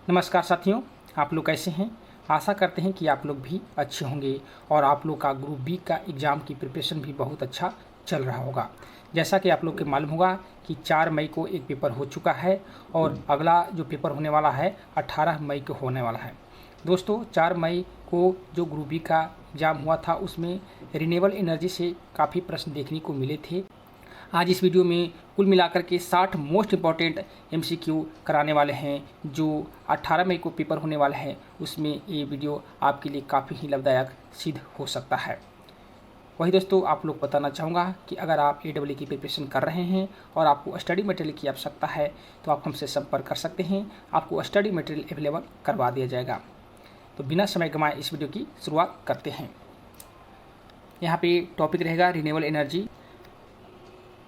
नमस्कार साथियों, आप लोग कैसे हैं। आशा करते हैं कि आप लोग भी अच्छे होंगे और आप लोग का ग्रुप बी का एग्ज़ाम की प्रिपरेशन भी बहुत अच्छा चल रहा होगा। जैसा कि आप लोग को मालूम होगा कि 4 मई को एक पेपर हो चुका है और अगला जो पेपर होने वाला है 18 मई को होने वाला है। दोस्तों, 4 मई को जो ग्रुप बी का एग्ज़ाम हुआ था उसमें रिन्यूएबल एनर्जी से काफ़ी प्रश्न देखने को मिले थे। आज इस वीडियो में कुल मिलाकर के 60 मोस्ट इम्पॉर्टेंट MCQ कराने वाले हैं जो 18 मई को पेपर होने वाला है। उसमें ये वीडियो आपके लिए काफ़ी ही लाभदायक सिद्ध हो सकता है। वही दोस्तों, आप लोग बताना चाहूँगा कि अगर आप AEE की प्रिपरेशन कर रहे हैं और आपको स्टडी मटेरियल की आवश्यकता है तो आप हमसे संपर्क कर सकते हैं। आपको स्टडी मटेरियल अवेलेबल करवा दिया जाएगा। तो बिना समय गंवाए इस वीडियो की शुरुआत करते हैं। यहाँ पे टॉपिक रहेगा रिन्यूएबल एनर्जी।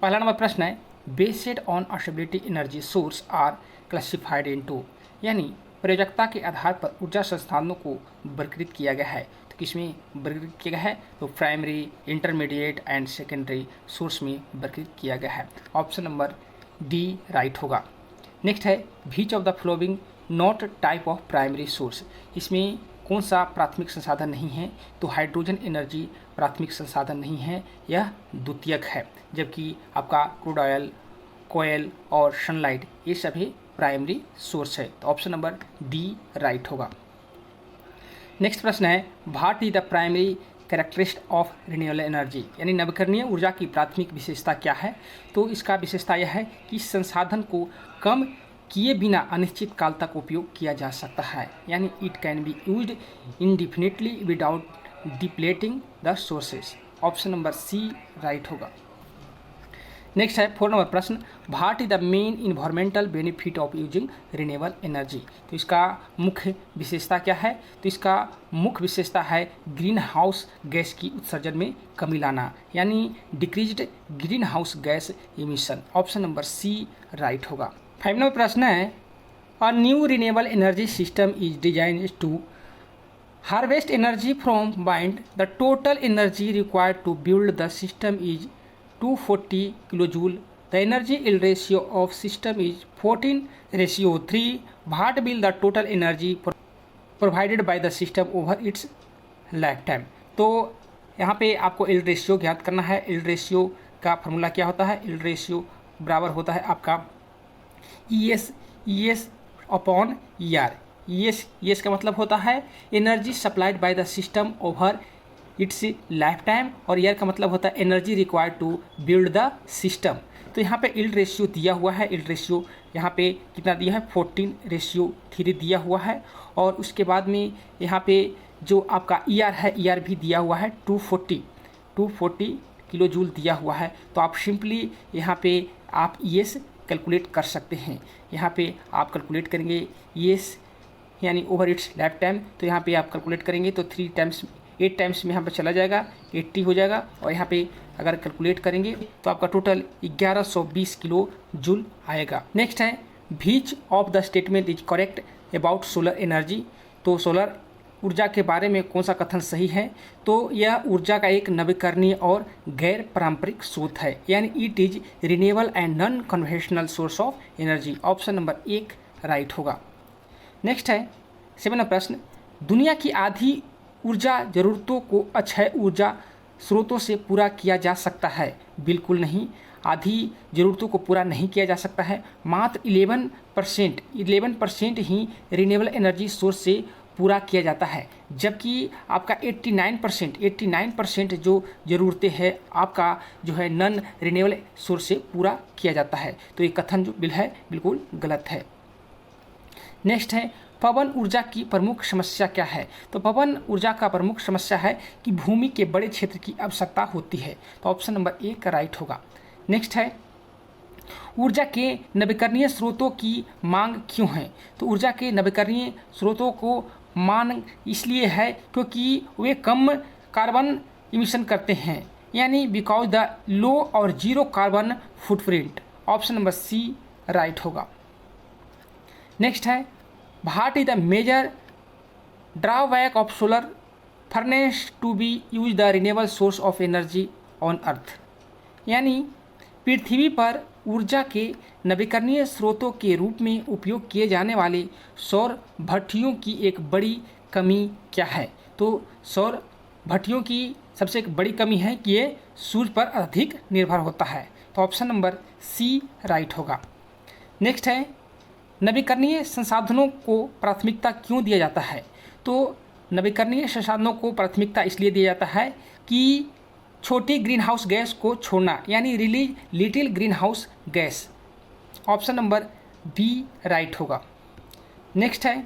पहला नंबर प्रश्न है, based on stability energy source are classified into, यानी प्रयोजकता के आधार पर ऊर्जा संसाधनों को वर्गीकृत किया गया है। तो किसमें वर्गीकृत किया गया है? तो primary, intermediate and secondary source में वर्गीकृत किया गया है। ऑप्शन नंबर डी राइट होगा। नेक्स्ट है, which of the following not type of primary source, इसमें कौन सा प्राथमिक संसाधन नहीं है? तो हाइड्रोजन एनर्जी प्राथमिक संसाधन नहीं है, यह द्वितीयक है। जबकि आपका क्रूड ऑयल, कोयल और सनलाइट ये सभी प्राइमरी सोर्स है। तो ऑप्शन नंबर डी राइट होगा। नेक्स्ट प्रश्न है, what is the primary characteristic of renewable energy, यानी नवीकरणीय ऊर्जा की प्राथमिक विशेषता क्या है? तो इसका विशेषता यह है कि संसाधन को कम किए बिना अनिश्चित काल तक उपयोग किया जा सकता है, यानी it can be used indefinitely without depleting the sources. Option number C right होगा। नेक्स्ट है 4 नंबर प्रश्न, what is the main environmental benefit of using renewable energy. तो इसका मुख्य विशेषता क्या है? तो इसका मुख्य विशेषता है ग्रीन हाउस गैस की उत्सर्जन में कमी लाना, यानी decreased green house gas emission. Option number C right होगा। 5 नंबर प्रश्न है, a new renewable energy system is design to harvest energy from wind, the total energy required to build the system is 240 kilojoule, the energy yield ratio of system is 14:3। What will the total energy provided by the system over its life time. तो यहाँ पे आपको yield ratio ज्ञात करना है। yield ratio का formula क्या होता है? yield रेशियो बराबर होता है आपका ES अपॉन ER। ES का मतलब होता है energy supplied by the system over its life time, और ER का मतलब होता है energy required to build the system. तो यहाँ पे yield रेशियो दिया हुआ है। yield रेशियो यहाँ पे कितना दिया है? 14:3 दिया हुआ है। और उसके बाद में यहाँ पे जो आपका ER है, ER भी दिया हुआ है 240 किलो जूल दिया हुआ है। तो आप सिंपली यहाँ पे आप ES कैलकुलेट कर सकते हैं। यहाँ पे आप कैलकुलेट करेंगे ES यानी ओवर इट्स लाइफ टाइम, तो यहाँ पे आप कैलकुलेट करेंगे तो 8 टाइम्स में यहाँ पे चला जाएगा, 80 हो जाएगा। और यहाँ पे अगर कैलकुलेट करेंगे तो आपका टोटल 1120 किलो जूल आएगा। नेक्स्ट है, which of the statement is correct about solar energy. तो सोलर ऊर्जा के बारे में कौन सा कथन सही है? तो यह ऊर्जा का एक नवीकरणीय और गैर पारंपरिक स्रोत है, यानी it is renewable and non conventional source of energy. Option number 1 right होगा। नेक्स्ट है 7 नंबर प्रश्न, दुनिया की आधी ऊर्जा जरूरतों को अक्षय ऊर्जा स्रोतों से पूरा किया जा सकता है? बिल्कुल नहीं, आधी ज़रूरतों को पूरा नहीं किया जा सकता है। मात्र 11% ही रिन्यूएबल एनर्जी सोर्स से पूरा किया जाता है, जबकि आपका 89% जो ज़रूरतें हैं आपका जो है नॉन रिन्यूएबल सोर्स से पूरा किया जाता है। तो ये कथन जो बिल्कुल गलत है। नेक्स्ट है, पवन ऊर्जा की प्रमुख समस्या क्या है? तो पवन ऊर्जा का प्रमुख समस्या है कि भूमि के बड़े क्षेत्र की आवश्यकता होती है। तो ऑप्शन नंबर 1 राइट होगा। नेक्स्ट है, ऊर्जा के नवीकरणीय स्रोतों की मांग क्यों है? तो ऊर्जा के नवीकरणीय स्रोतों को मांग इसलिए है क्योंकि वे कम कार्बन इमिशन करते हैं, यानी बिकॉज द लो और zero carbon footprint. Option number C right होगा। नेक्स्ट है, what is the major drawback of solar furnace to be use the renewable source of energy on earth, यानी पृथ्वी पर ऊर्जा के नवीकरणीय स्रोतों के रूप में उपयोग किए जाने वाले सौर भट्टियों की एक बड़ी कमी क्या है? तो सौर भट्टियों की सबसे एक बड़ी कमी है कि ये सूर्य पर अधिक निर्भर होता है। तो ऑप्शन नंबर सी राइट होगा। नेक्स्ट है, नवीकरणीय संसाधनों को प्राथमिकता क्यों दिया जाता है? तो नवीकरणीय संसाधनों को प्राथमिकता इसलिए दिया जाता है कि छोटी ग्रीन हाउस गैस को छोड़ना, यानी release little green house gas. Option number B right होगा। नेक्स्ट है,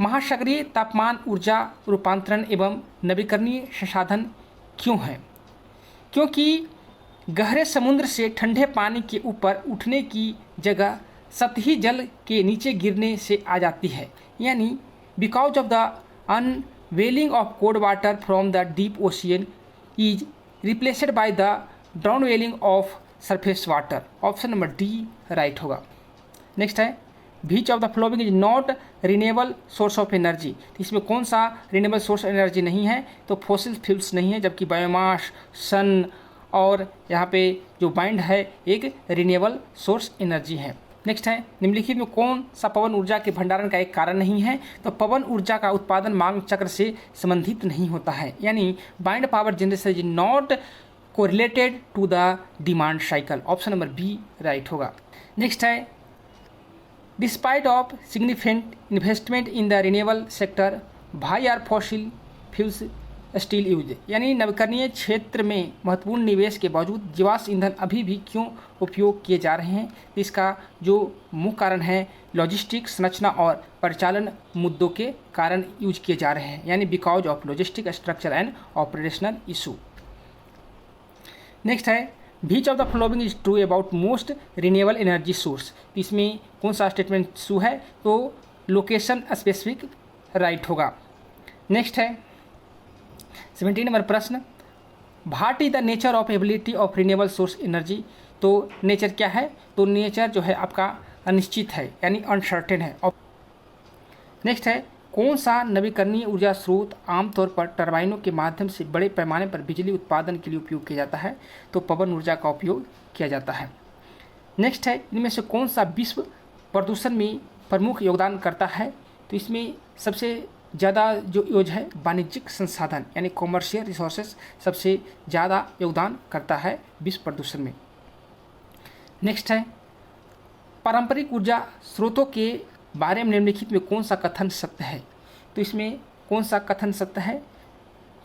महासागरीय तापमान ऊर्जा रूपांतरण एवं नवीकरणीय संसाधन क्यों है? क्योंकि गहरे समुद्र से ठंडे पानी के ऊपर उठने की जगह सतही जल के नीचे गिरने से आ जाती है, यानी because of the unveiling of cold water from the deep ocean is replaced by the downwelling of surface water. Option number D right होगा। नेक्स्ट है, which of the following is not renewable source of energy. तो इसमें कौन सा renewable source energy नहीं है? तो fossil fuels नहीं है, जबकि बायोमास, सन और यहाँ पे जो वाइंड है एक रिन्यूएबल सोर्स एनर्जी है। नेक्स्ट है, निम्नलिखित में कौन सा पवन ऊर्जा के भंडारण का एक कारण नहीं है? तो पवन ऊर्जा का उत्पादन मांग चक्र से संबंधित नहीं होता है, यानी wind power generation is not correlated to the demand cycle. Option number B right होगा। नेक्स्ट है, despite of significant investment in the renewable sector why are fossil fuels still use, यानी नवीकरणीय क्षेत्र में महत्वपूर्ण निवेश के बावजूद जीवाश्म ईंधन अभी भी क्यों उपयोग किए जा रहे हैं? इसका जो मुख्य कारण है लॉजिस्टिक संरचना और परिचालन मुद्दों के कारण यूज किए जा रहे हैं, यानी because of logistic structure and operational issue. Next है, which of the following is true about most renewable energy source. इसमें कौन सा स्टेटमेंट ट्रू है? तो लोकेशन स्पेसिफिक राइट होगा। नेक्स्ट है 17 नंबर प्रश्न, what is the nature of ability of renewable source energy. तो नेचर क्या है? तो नेचर जो है आपका अनिश्चित है, यानी अनसर्टेन है। नेक्स्ट है, कौन सा नवीकरणीय ऊर्जा स्रोत आमतौर पर टरबाइनों के माध्यम से बड़े पैमाने पर बिजली उत्पादन के लिए उपयोग किया जाता है? तो पवन ऊर्जा का उपयोग किया जाता है। नेक्स्ट है, इनमें से कौन सा विश्व प्रदूषण में प्रमुख योगदान करता है? तो इसमें सबसे ज़्यादा जो यूज है वाणिज्यिक संसाधन, यानी कॉमर्शियल रिसोर्सेज सबसे ज़्यादा योगदान करता है विश्व प्रदूषण में। नेक्स्ट है, पारंपरिक ऊर्जा स्रोतों के बारे में निम्नलिखित में कौन सा कथन सत्य है? तो इसमें कौन सा कथन सत्य है?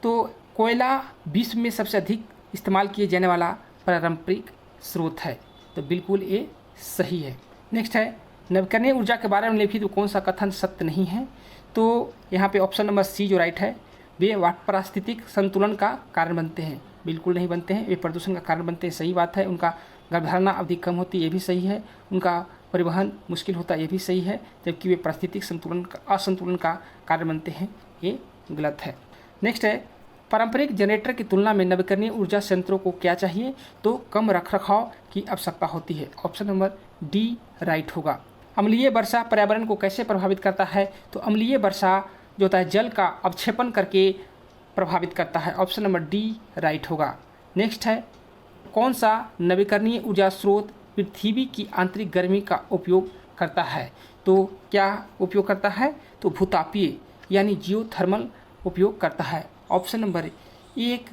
तो कोयला विश्व में सबसे अधिक इस्तेमाल किए जाने वाला पारंपरिक स्रोत है, तो बिल्कुल ये सही है। नेक्स्ट है, नवीकरणीय ऊर्जा के बारे में निम्नलिखित में कौन सा कथन सत्य नहीं है? तो यहाँ पे ऑप्शन नंबर सी जो राइट है, वे पारिस्थितिक संतुलन का कारण बनते हैं, बिल्कुल नहीं बनते हैं। वे प्रदूषण का कारण बनते हैं, सही बात है। उनका गर्भधारणा अवधि कम होती है, ये भी सही है। उनका परिवहन मुश्किल होता है, ये भी सही है। जबकि वे पारिस्थितिक संतुलन का असंतुलन का कारण बनते हैं, ये गलत है। नेक्स्ट है, पारंपरिक जनरेटर की तुलना में नवीकरणीय ऊर्जा संयंत्रों को क्या चाहिए? तो कम रखरखाव की आवश्यकता होती है। ऑप्शन नंबर डी राइट होगा। अम्लीय वर्षा पर्यावरण को कैसे प्रभावित करता है? तो अम्लीय वर्षा जो होता है जल का अवक्षेपण करके प्रभावित करता है। ऑप्शन नंबर डी राइट होगा। नेक्स्ट है, कौन सा नवीकरणीय ऊर्जा स्रोत पृथ्वी की आंतरिक गर्मी का उपयोग करता है? तो क्या उपयोग करता है? तो भूतापीय यानी जियोथर्मल उपयोग करता है। ऑप्शन नंबर एक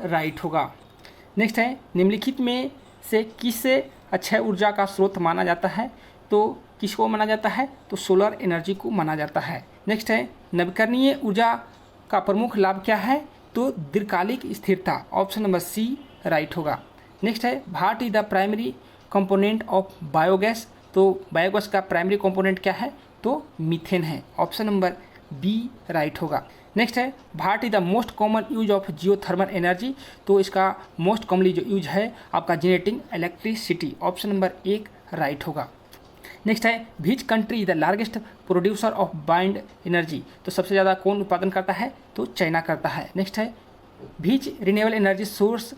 राइट होगा। नेक्स्ट है, निम्नलिखित में से किसे अक्षय ऊर्जा का स्रोत माना जाता है? तो किसको माना जाता है? तो सोलर एनर्जी को माना जाता है। नेक्स्ट है, नवीकरणीय ऊर्जा का प्रमुख लाभ क्या है? तो दीर्घकालिक स्थिरता। ऑप्शन नंबर सी राइट होगा। नेक्स्ट है, what is the primary component of biogas. तो बायोगैस का प्राइमरी कंपोनेंट क्या है? तो मीथेन है। ऑप्शन नंबर बी राइट होगा। नेक्स्ट है, what is the most common use of geothermal energy. तो इसका मोस्ट कॉमनली जो यूज है आपका जनरेटिंग इलेक्ट्रिसिटी। ऑप्शन नंबर एक राइट होगा। नेक्स्ट है, which country is the largest producer of bind energy. तो सबसे ज़्यादा कौन उत्पादन करता है? तो चाइना करता है। नेक्स्ट है, which renewable energy source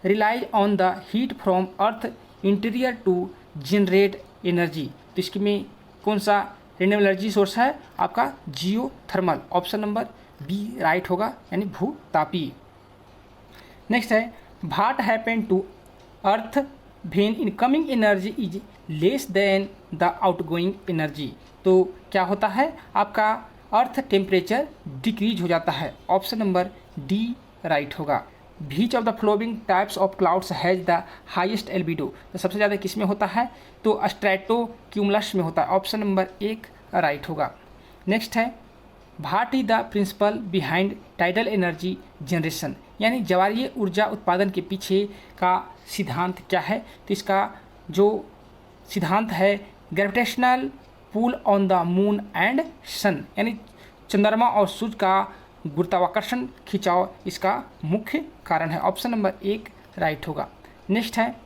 rely on the heat from earth interior to generate energy. तो इसके में कौन सा रिन्यूएबल एनर्जी सोर्स है? आपका geothermal. Option number B right होगा, यानी भूतापीय। नेक्स्ट है, what happened to earth when incoming energy is less than the outgoing energy. तो क्या होता है, आपका अर्थ टेम्परेचर डिक्रीज हो जाता है। ऑप्शन नंबर डी राइट होगा। Which of the following types of clouds has the highest albedo. तो सबसे ज़्यादा किस में होता है, तो स्ट्रेटो क्यूमुलस में होता है। ऑप्शन नंबर एक राइट होगा। नेक्स्ट है, what is the principle behind tidal energy generation, यानी ज्वारीय ऊर्जा उत्पादन के पीछे का सिद्धांत क्या है। तो इसका जो सिद्धांत है, gravitational pull on the moon and sun, यानी चंद्रमा और सूर्य का गुरुत्वाकर्षण खिंचाव इसका मुख्य कारण है। ऑप्शन नंबर एक राइट होगा। नेक्स्ट है,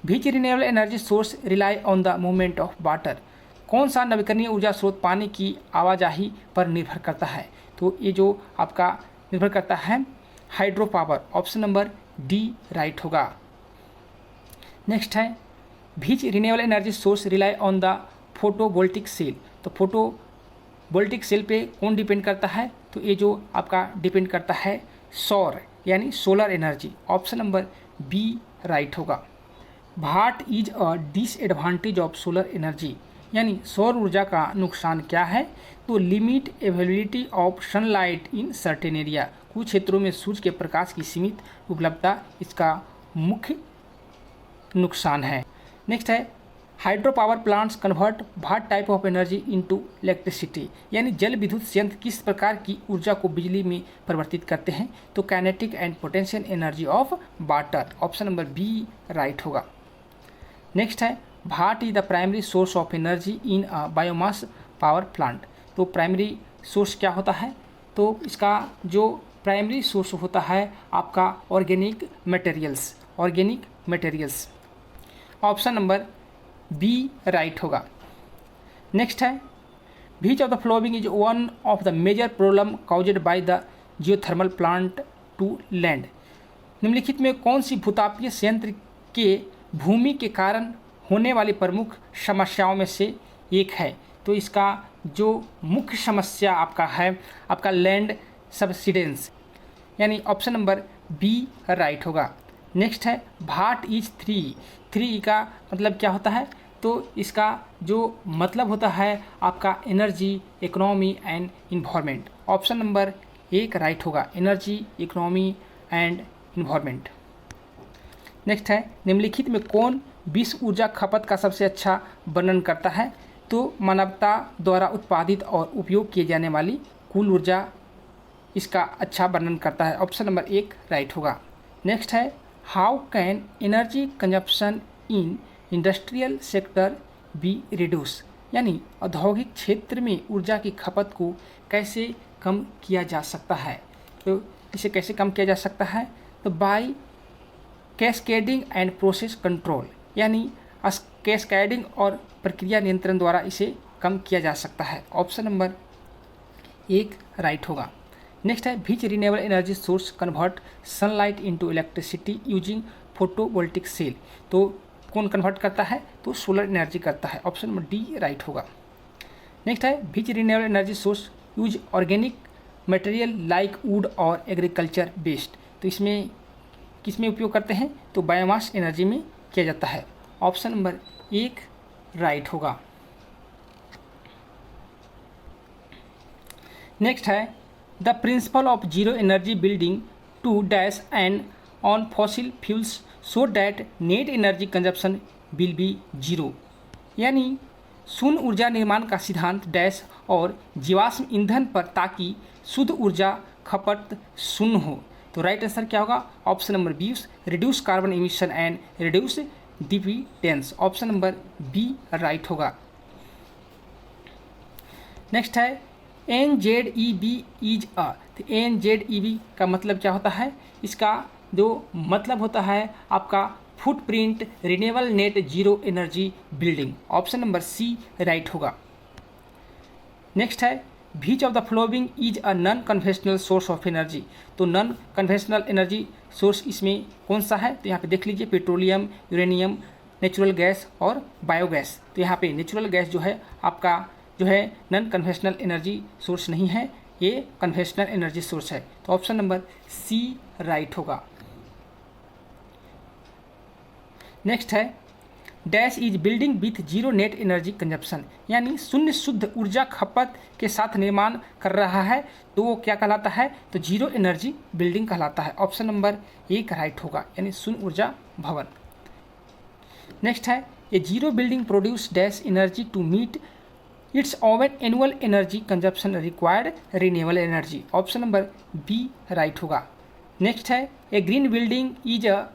which renewable energy source rely on the movement of water. कौन सा नवीकरणीय ऊर्जा स्रोत पानी की आवाजाही पर निर्भर करता है। तो ये जो आपका निर्भर करता है hydro power. Option number D right होगा। नेक्स्ट है, which renewable energy source rely on the photovoltaic cell. तो फोटोवोल्टिक सेल पे कौन डिपेंड करता है, तो ये जो आपका डिपेंड करता है सौर यानी solar energy. Option number B right होगा। What is a disadvantage of solar energy, यानी सौर ऊर्जा का नुकसान क्या है। तो limit availability of sunlight in certain area, कुछ क्षेत्रों में सूर्य के प्रकाश की सीमित उपलब्धता इसका मुख्य नुकसान है। नेक्स्ट है, hydro power plants convert what type of energy into electricity, यानी जल विद्युत संयंत्र किस प्रकार की ऊर्जा को बिजली में परिवर्तित करते हैं। तो kinetic and potential energy of water. Option number B right होगा। नेक्स्ट है, what is the primary source of energy in a biomass power plant. तो प्राइमरी सोर्स क्या होता है, तो इसका जो प्राइमरी सोर्स होता है आपका organic materials. Option number B right होगा। नेक्स्ट है, which of the following is one of the major problem caused by the geothermal plant to land. निम्नलिखित में कौन सी भूतापीय संयंत्र के भूमि के कारण होने वाली प्रमुख समस्याओं में से एक है। तो इसका जो मुख्य समस्या आपका है आपका लैंड सब्सिडेंस, यानी ऑप्शन नंबर बी राइट होगा। नेक्स्ट है, व्हाट इज थ्री का मतलब क्या होता है, तो इसका जो मतलब होता है आपका energy, economy and environment. Option number एक राइट होगा, energy, economy and environment. Next है, निम्नलिखित में कौन विश्व ऊर्जा खपत का सबसे अच्छा वर्णन करता है। तो मानवता द्वारा उत्पादित और उपयोग किए जाने वाली कुल ऊर्जा इसका अच्छा वर्णन करता है। ऑप्शन नंबर एक राइट होगा। नेक्स्ट है, how can energy consumption in industrial sector be reduce, यानी औद्योगिक क्षेत्र में ऊर्जा की खपत को कैसे कम किया जा सकता है। तो इसे कैसे कम किया जा सकता है, तो by cascading and process control, यानी कैस्केडिंग और प्रक्रिया नियंत्रण द्वारा इसे कम किया जा सकता है। ऑप्शन नंबर एक राइट होगा। नेक्स्ट है, which renewable energy source convert sunlight into electricity using photovoltaic cell. तो कौन कन्वर्ट करता है, तो सोलर एनर्जी करता है। ऑप्शन नंबर डी राइट होगा। नेक्स्ट है, which renewable energy source use organic material like wood और एग्रीकल्चर वेस्ट। तो इसमें किसमें उपयोग करते हैं, तो बायोमास एनर्जी में किया जाता है। ऑप्शन नंबर एक राइट होगा। नेक्स्ट है, the principle of zero energy building to dash and on fossil fuels so that net energy consumption will be zero, यानी शून्य ऊर्जा निर्माण का सिद्धांत डैश और जीवाश्म ईंधन पर ताकि शुद्ध ऊर्जा खपत शून्य हो। तो राइट आंसर क्या होगा, option number 20 reduce carbon emission and reduce dependence. Option number B right होगा। नेक्स्ट है, NZEB इज अ, तो NZEB का मतलब क्या होता है, इसका जो मतलब होता है आपका footprint renewable net zero energy building. Option number C right होगा। नेक्स्ट है, which of the following is a non conventional source of energy. तो नॉन कन्वेंशनल एनर्जी सोर्स इसमें कौन सा है, तो यहाँ पे देख लीजिए, पेट्रोलियम, यूरेनियम, नेचुरल गैस और बायोगैस। तो यहाँ पे नेचुरल गैस जो है आपका जो है नॉन कन्वेंशनल एनर्जी सोर्स नहीं है, ये कन्वेंशनल एनर्जी सोर्स है। तो ऑप्शन नंबर सी राइट होगा। नेक्स्ट है, dash is building with zero net energy consumption, यानी शून्य शुद्ध ऊर्जा खपत के साथ निर्माण कर रहा है, तो वो क्या कहलाता है, तो जीरो एनर्जी बिल्डिंग कहलाता है। ऑप्शन नंबर 1 राइट होगा, यानी शून्य ऊर्जा भवन। नेक्स्ट है a zero building produce dash energy to meet its own annual energy consumption required renewable energy. Option number B right होगा। नेक्स्ट है a green building is a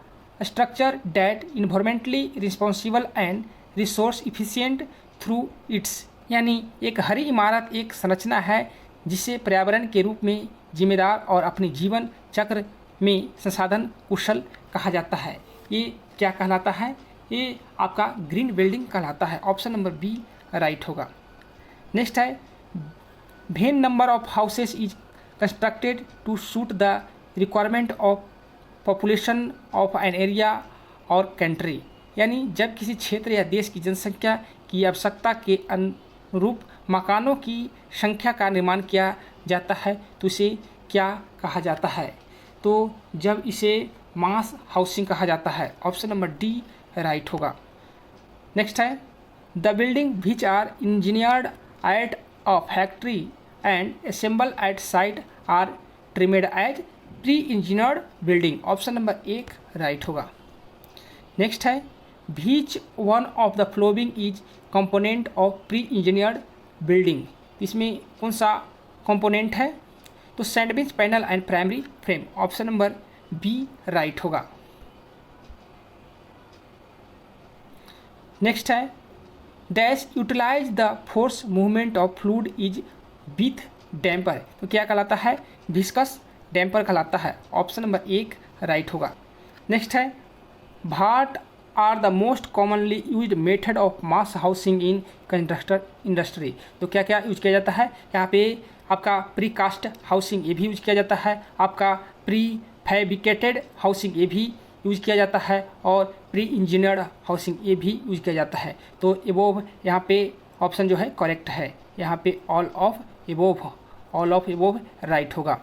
structure that environmentally responsible and resource efficient through its, यानी एक हरी इमारत एक संरचना है जिसे पर्यावरण के रूप में जिम्मेदार और अपने जीवन चक्र में संसाधन कुशल कहा जाता है। ये क्या कहलाता है, ये आपका ग्रीन बिल्डिंग कहलाता है। ऑप्शन नंबर बी राइट होगा। नेक्स्ट है when number of houses is constructed to suit the requirement of population of an area और कंट्री, यानी जब किसी क्षेत्र या देश की जनसंख्या की आवश्यकता के अनुरूप मकानों की संख्या का निर्माण किया जाता है तो इसे क्या कहा जाता है, तो जब इसे मास हाउसिंग कहा जाता है। ऑप्शन नंबर डी राइट होगा। नेक्स्ट है the building which are engineered at a factory and assemble at site are termed as pre engineered building. Option number 1 right होगा। नेक्स्ट है which one of the following is component of pre engineered building, इसमें कौन सा component है, तो sandwich panel and primary frame. Option number B right होगा। Next है dash utilise the force movement of fluid is with damper, तो क्या कहलाता है, विस्कस डैम्पर कहलाता है। ऑप्शन नंबर 1 राइट होगा। नेक्स्ट है what are the most commonly used method of mass housing in construction industry, तो क्या क्या यूज किया जाता है, यहाँ पे आपका प्री कास्ट हाउसिंग ये भी यूज किया जाता है, आपका प्री फैब्रिकेटेड हाउसिंग ये भी यूज किया जाता है, और प्री इंजीनियर्ड हाउसिंग ये भी यूज किया जाता है। तो एबोव यहाँ पे ऑप्शन जो है करेक्ट है, यहाँ पे ऑल ऑफ एबोव राइट होगा।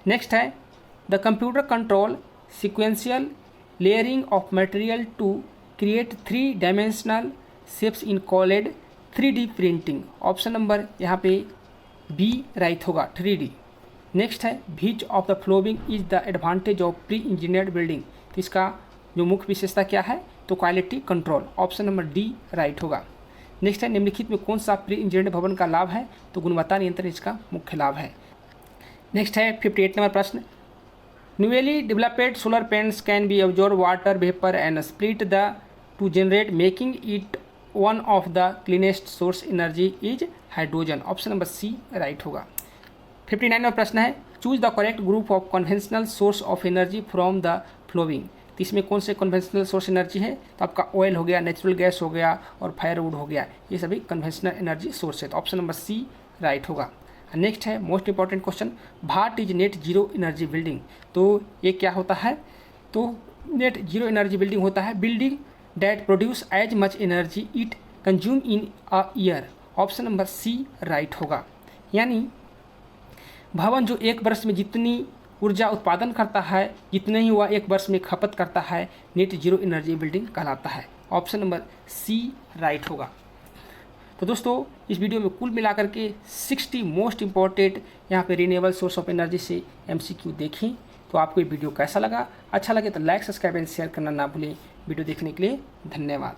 नेक्स्ट है the computer control sequential layering of material to create 3 dimensional shapes in called 3D प्रिंटिंग। ऑप्शन नंबर यहाँ पे बी राइट होगा, 3D। नेक्स्ट है which of the following is the advantage of pre engineered building, तो इसका जो मुख्य विशेषता क्या है, तो quality control. Option number D right होगा। नेक्स्ट है निम्नलिखित में कौन सा प्री इंजीनियर्ड भवन का लाभ है, तो गुणवत्ता नियंत्रण इसका मुख्य लाभ है। नेक्स्ट है 58 नंबर प्रश्न newly developed solar panels can be absorb water vapour and split the to generate making it one of the cleanest source energy is hydrogen. Option number C right होगा। 59 नंबर प्रश्न है choose the correct group of conventional source of energy from the following, तो इसमें कौन से conventional source energy है, तो आपका ऑयल हो गया, नेचुरल गैस हो गया और फायरवुड हो गया, ये सभी कन्वेंशनल एनर्जी सोर्स है। तो ऑप्शन नंबर सी राइट होगा। नेक्स्ट है most important question what is net zero energy building, तो ये क्या होता है, तो नेट जीरो एनर्जी बिल्डिंग होता है building that produce as much energy it consume in a year. Option number C right होगा, यानी भवन जो एक वर्ष में जितनी ऊर्जा उत्पादन करता है जितने ही वह एक वर्ष में खपत करता है नेट जीरो एनर्जी बिल्डिंग कहलाता है। ऑप्शन नंबर सी राइट होगा। तो दोस्तों इस वीडियो में कुल मिलाकर के 60 मोस्ट इंपॉर्टेंट यहाँ पे रिन्यूएबल सोर्स ऑफ एनर्जी से MCQ देखें। तो आपको ये वीडियो कैसा लगा, अच्छा लगे तो लाइक सब्सक्राइब एंड शेयर करना ना भूलें। वीडियो देखने के लिए धन्यवाद।